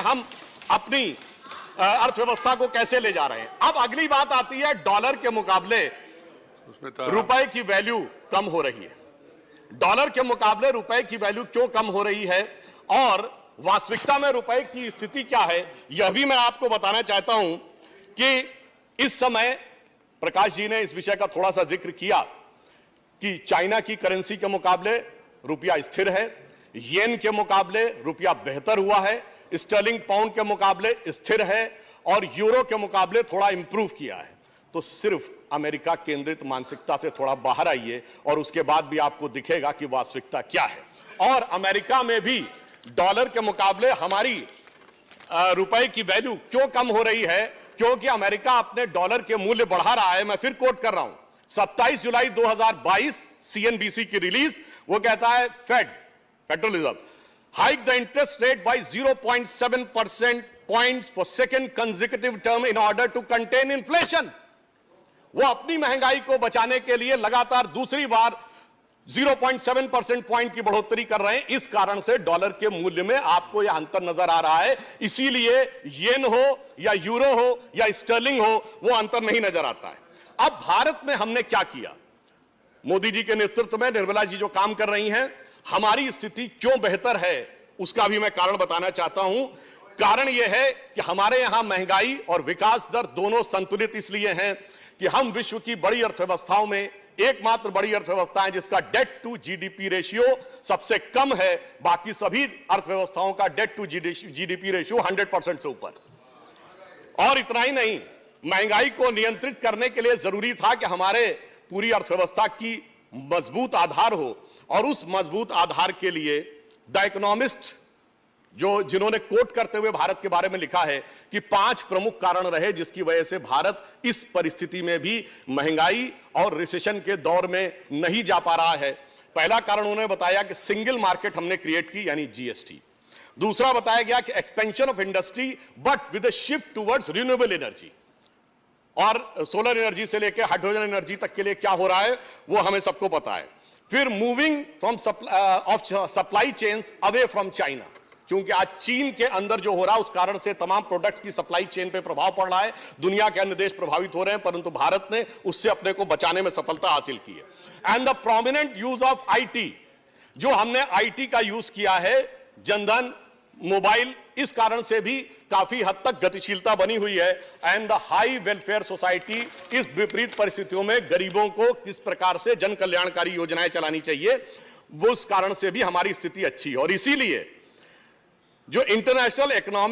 हम अपनी अर्थव्यवस्था को कैसे ले जा रहे हैं। अब अगली बात आती है, डॉलर के मुकाबले रुपए की वैल्यू कम हो रही है। डॉलर के मुकाबले रुपए की वैल्यू क्यों कम हो रही है और वास्तविकता में रुपए की स्थिति क्या है, यह भी मैं आपको बताना चाहता हूं कि इस समय प्रकाश जी ने इस विषय का थोड़ा सा जिक्र किया कि चाइना की करेंसी के मुकाबले रुपया स्थिर है, येन के मुकाबले रुपया बेहतर हुआ है, स्टर्लिंग पाउंड के मुकाबले स्थिर है और यूरो के मुकाबले थोड़ा इंप्रूव किया है। तो सिर्फ अमेरिका केंद्रित मानसिकता से थोड़ा बाहर आइए और उसके बाद भी आपको दिखेगा कि वास्तविकता क्या है। और अमेरिका में भी डॉलर के मुकाबले हमारी रुपए की वैल्यू क्यों कम हो रही है, क्योंकि अमेरिका अपने डॉलर के मूल्य बढ़ा रहा है। मैं फिर कोट कर रहा हूं, 27 जुलाई 2022 सीएनबीसी की रिलीज, वो कहता है Federal Reserve hike the interest rate by 0.7% point for second consecutive term in order to contain inflation. वो अपनी महंगाई को बचाने के लिए लगातार दूसरी बार 0.7% पॉइंट की बढ़ोतरी कर रहे हैं। इस कारण से डॉलर के मूल्य में आपको यह अंतर नजर आ रहा है। इसीलिए येन हो या यूरो हो या स्टर्लिंग हो, वो अंतर नहीं नजर आता है। अब भारत में हमने क्या किया, मोदी जी के नेतृत्व में निर्मला जी जो काम कर रही हैं, हमारी स्थिति क्यों बेहतर है उसका भी मैं कारण बताना चाहता हूं। कारण यह है कि हमारे यहां महंगाई और विकास दर दोनों संतुलित इसलिए हैं कि हम विश्व की बड़ी अर्थव्यवस्थाओं में एकमात्र बड़ी अर्थव्यवस्था है जिसका डेट टू जीडीपी रेशियो सबसे कम है। बाकी सभी अर्थव्यवस्थाओं का डेट टू जीडीपी रेशियो 100% से ऊपर। और इतना ही नहीं, महंगाई को नियंत्रित करने के लिए जरूरी था कि हमारे पूरी अर्थव्यवस्था की मजबूत आधार हो, और उस मजबूत आधार के लिए द इकोनॉमिस्ट जिन्होंने कोट करते हुए भारत के बारे में लिखा है कि 5 प्रमुख कारण रहे जिसकी वजह से भारत इस परिस्थिति में भी महंगाई और रिसेशन के दौर में नहीं जा पा रहा है। पहला कारण उन्होंने बताया कि सिंगल मार्केट हमने क्रिएट की, यानी जीएसटी। दूसरा बताया गया कि expansion of industry but with a shift towards renewable energy, और सोलर एनर्जी से लेकर हाइड्रोजन एनर्जी तक के लिए क्या हो रहा है वो हमें सबको पता है। फिर moving from supply chains away from China, क्योंकि आज चीन के अंदर जो हो रहा है उस कारण से तमाम प्रोडक्ट्स की सप्लाई चेन पे प्रभाव पड़ रहा है। दुनिया के अन्य देश प्रभावित हो रहे हैं, परंतु भारत ने उससे अपने को बचाने में सफलता हासिल की है। And the prominent use of IT, जो हमने आईटी का यूज किया है, जनधन मोबाइल, इस कारण से भी काफी हद तक गतिशीलता बनी हुई है। And the high welfare society, इस विपरीत परिस्थितियों में गरीबों को किस प्रकार से जन कल्याणकारी योजनाएं चलानी चाहिए, वो उस कारण से भी हमारी स्थिति अच्छी है। और इसीलिए जो इंटरनेशनल इकोनॉमिक